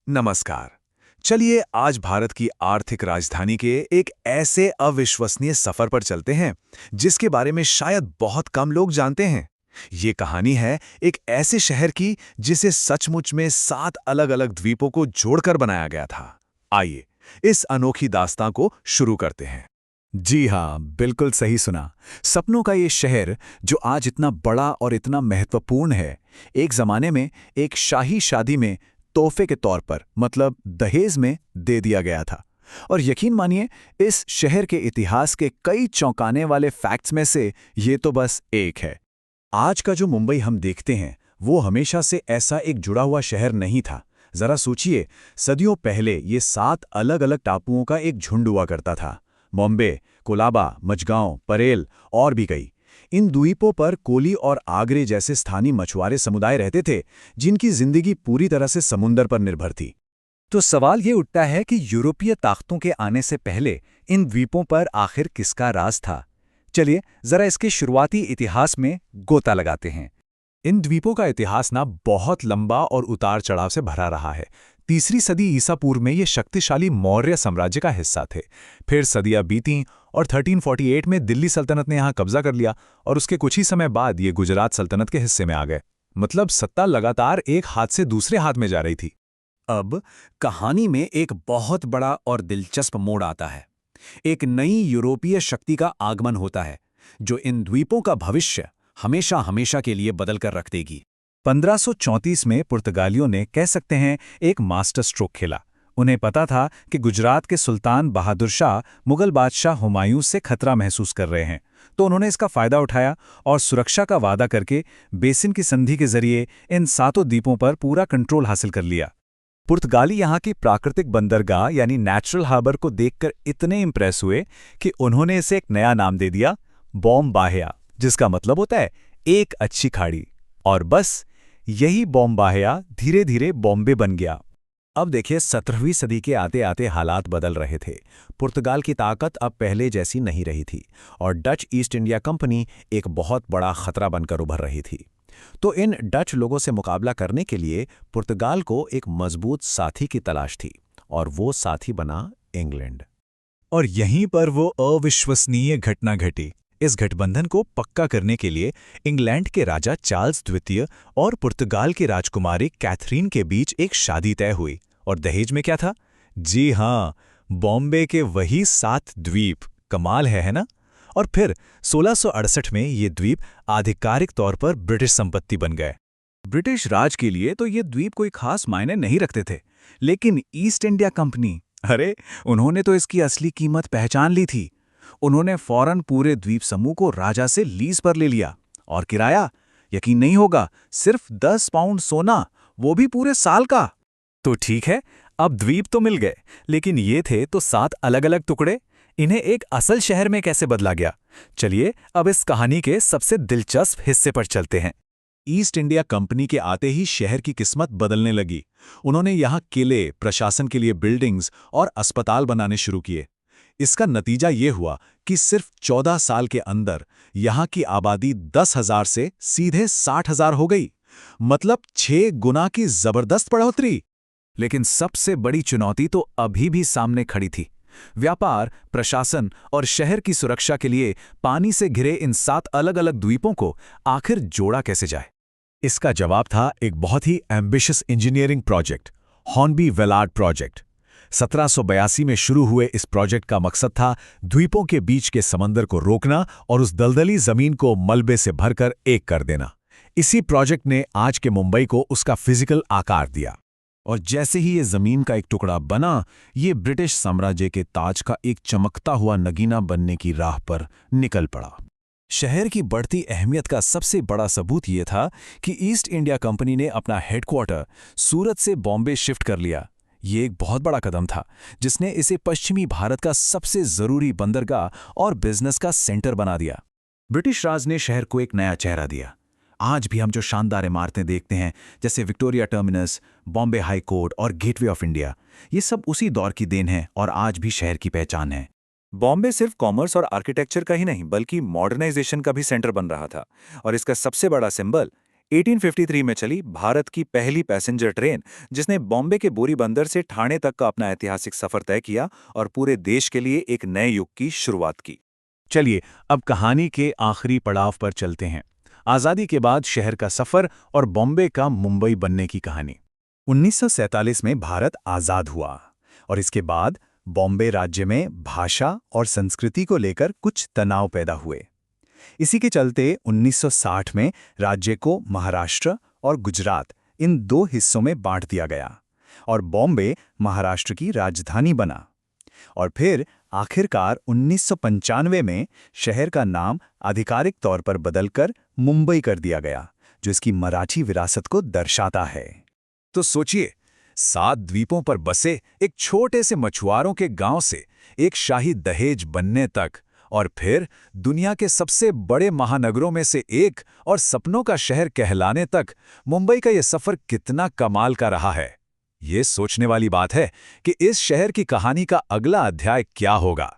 नमस्कार। चलिए आज भारत की आर्थिक राजधानी के एक ऐसे अविश्वसनीय सफर पर चलते हैं जिसके बारे में शायद बहुत कम लोग जानते हैं। ये कहानी है एक ऐसे शहर की जिसे सचमुच में 7 अलग-अलग द्वीपों को जोड़कर बनाया गया था। आइए इस अनोखी दास्तां को शुरू करते हैं। जी हाँ, बिल्कुल सही सुना। सपनों का ये शहर जो आज इतना बड़ा और इतना महत्वपूर्ण है, एक ज़माने में एक शाही शादी में तोहफे के तौर पर मतलब दहेज में दे दिया गया था। और यकीन मानिए, इस शहर के इतिहास के कई चौंकाने वाले फैक्ट्स में से ये तो बस एक है। आज का जो मुंबई हम देखते हैं, वो हमेशा से ऐसा एक जुड़ा हुआ शहर नहीं था। जरा सोचिए, सदियों पहले ये 7 अलग-अलग टापुओं का एक झुंड हुआ करता था। बॉम्बे, कोलाबा, मचगांव, परेल और भी कई। इन द्वीपों पर कोली और आगरे जैसे स्थानीय मछुआरे समुदाय रहते थे, जिनकी जिंदगी पूरी तरह से समुंदर पर निर्भर थी। तो सवाल ये उठता है कि यूरोपीय ताकतों के आने से पहले इन द्वीपों पर आखिर किसका राज था? चलिए जरा इसके शुरुआती इतिहास में गोता लगाते हैं। इन द्वीपों का इतिहास बहुत लंबा और उतार चढ़ाव से भरा रहा है। तीसरी सदी ईसा पूर्व में ये शक्तिशाली मौर्य साम्राज्य का हिस्सा थे। फिर सदियां बीतीं और 1348 में दिल्ली सल्तनत ने यहाँ कब्जा कर लिया और उसके कुछ ही समय बाद ये गुजरात सल्तनत के हिस्से में आ गए। मतलब सत्ता लगातार एक हाथ से दूसरे हाथ में जा रही थी। अब कहानी में एक बहुत बड़ा और दिलचस्प मोड़ आता है। एक नई यूरोपीय शक्ति का आगमन होता है जो इन द्वीपों का भविष्य हमेशा हमेशा के लिए बदल कर रख देगी। 1534 में पुर्तगालियों ने कह सकते हैं एक मास्टर स्ट्रोक खेला। उन्हें पता था कि गुजरात के सुल्तान बहादुर शाह मुगल बादशाह हुमायूं से खतरा महसूस कर रहे हैं, तो उन्होंने इसका फायदा उठाया और सुरक्षा का वादा करके बेसिन की संधि के जरिए इन 7 द्वीपों पर पूरा कंट्रोल हासिल कर लिया। पुर्तगाली यहाँ की प्राकृतिक बंदरगाह यानी नेचुरल हार्बर को देखकर इतने इंप्रेस हुए कि उन्होंने इसे एक नया नाम दे दिया, बॉम्बाया, जिसका मतलब होता है एक अच्छी खाड़ी। और बस यही बॉम्बाया धीरे धीरे बॉम्बे बन गया। अब देखिए, 17वीं सदी के आते आते हालात बदल रहे थे। पुर्तगाल की ताकत अब पहले जैसी नहीं रही थी और डच ईस्ट इंडिया कंपनी एक बहुत बड़ा खतरा बनकर उभर रही थी। तो इन डच लोगों से मुकाबला करने के लिए पुर्तगाल को एक मजबूत साथी की तलाश थी और वो साथी बना इंग्लैंड। और यहीं पर वो अविश्वसनीय घटना घटी। इस गठबंधन को पक्का करने के लिए इंग्लैंड के राजा चार्ल्स द्वितीय और पुर्तगाल की राजकुमारी कैथरीन के बीच एक शादी तय हुई। और दहेज में क्या था? जी हाँ, बॉम्बे के वही 7 द्वीप। कमाल है ना? और फिर 1668 में ये द्वीप आधिकारिक तौर पर ब्रिटिश संपत्ति बन गए। ब्रिटिश राज के लिए तो ये द्वीप कोई खास मायने नहीं रखते थे, लेकिन ईस्ट इंडिया कंपनी, अरे, उन्होंने तो इसकी असली कीमत पहचान ली थी। उन्होंने फौरन पूरे द्वीप समूह को राजा से लीज पर ले लिया। और किराया, यकीन नहीं होगा, सिर्फ 10 पाउंड सोना, वो भी पूरे साल का। तो ठीक है, अब द्वीप तो मिल गए, लेकिन ये थे तो 7 अलग-अलग टुकड़े। इन्हें एक असल शहर में कैसे बदला गया? चलिए अब इस कहानी के सबसे दिलचस्प हिस्से पर चलते हैं। ईस्ट इंडिया कंपनी के आते ही शहर की किस्मत बदलने लगी। उन्होंने यहाँ किले, प्रशासन के लिए बिल्डिंग्स और अस्पताल बनाने शुरू किए। इसका नतीजा ये हुआ कि सिर्फ 14 साल के अंदर यहाँ की आबादी 10,000 से सीधे 60,000 हो गई। मतलब 6 गुना की जबरदस्त बढ़ोतरी। लेकिन सबसे बड़ी चुनौती तो अभी भी सामने खड़ी थी। व्यापार, प्रशासन और शहर की सुरक्षा के लिए पानी से घिरे इन 7 अलग-अलग द्वीपों को आखिर जोड़ा कैसे जाए? इसका जवाब था एक बहुत ही ambitious engineering project, Hornby Vellard project. 1782 में शुरू हुए इस प्रोजेक्ट का मकसद था द्वीपों के बीच के समंदर को रोकना और उस दलदली जमीन को मलबे से भरकर एक कर देना। इसी प्रोजेक्ट ने आज के मुंबई को उसका फिजिकल आकार दिया। और जैसे ही ये जमीन का एक टुकड़ा बना, ये ब्रिटिश साम्राज्य के ताज का एक चमकता हुआ नगीना बनने की राह पर निकल पड़ा। शहर की बढ़ती अहमियत का सबसे बड़ा सबूत ये था कि ईस्ट इंडिया कंपनी ने अपना हेडक्वार्टर सूरत से बॉम्बे शिफ्ट कर लिया। ये एक बहुत बड़ा कदम था जिसने इसे पश्चिमी भारत का सबसे जरूरी बंदरगाह और बिजनेस का सेंटर बना दिया। ब्रिटिश राज ने शहर को एक नया चेहरा दिया। आज भी हम जो शानदार इमारतें देखते हैं, जैसे Victoria terminus, Bombay high court और गेटवे ऑफ इंडिया, ये सब उसी दौर की देन है और आज भी शहर की पहचान है। बॉम्बे सिर्फ कॉमर्स और आर्किटेक्चर का ही नहीं बल्कि मॉडर्नाइजेशन का भी सेंटर बन रहा था। और इसका सबसे बड़ा सिंबल 1853 में चली भारत की पहली पैसेंजर ट्रेन, जिसने बॉम्बे के बोरी बंदर से ठाणे तक का अपना ऐतिहासिक सफर तय किया और पूरे देश के लिए एक नए युग की शुरुआत की। चलिए अब कहानी के आखिरी पड़ाव पर चलते हैं। आज़ादी के बाद शहर का सफर और बॉम्बे का मुंबई बनने की कहानी। 1947 में भारत आज़ाद हुआ और इसके बाद बॉम्बे राज्य में भाषा और संस्कृति को लेकर कुछ तनाव पैदा हुए। इसी के चलते 1960 में राज्य को महाराष्ट्र और गुजरात इन दो हिस्सों में बांट दिया गया और बॉम्बे महाराष्ट्र की राजधानी बना। और फिर आखिरकार 1995 में शहर का नाम आधिकारिक तौर पर बदलकर मुंबई कर दिया गया, जो इसकी मराठी विरासत को दर्शाता है। तो सोचिए, 7 द्वीपों पर बसे एक छोटे से मछुआरों के गांव से एक शाही दहेज बनने तक, और फिर दुनिया के सबसे बड़े महानगरों में से एक और सपनों का शहर कहलाने तक, मुंबई का यह सफर कितना कमाल का रहा है। ये सोचने वाली बात है कि इस शहर की कहानी का अगला अध्याय क्या होगा।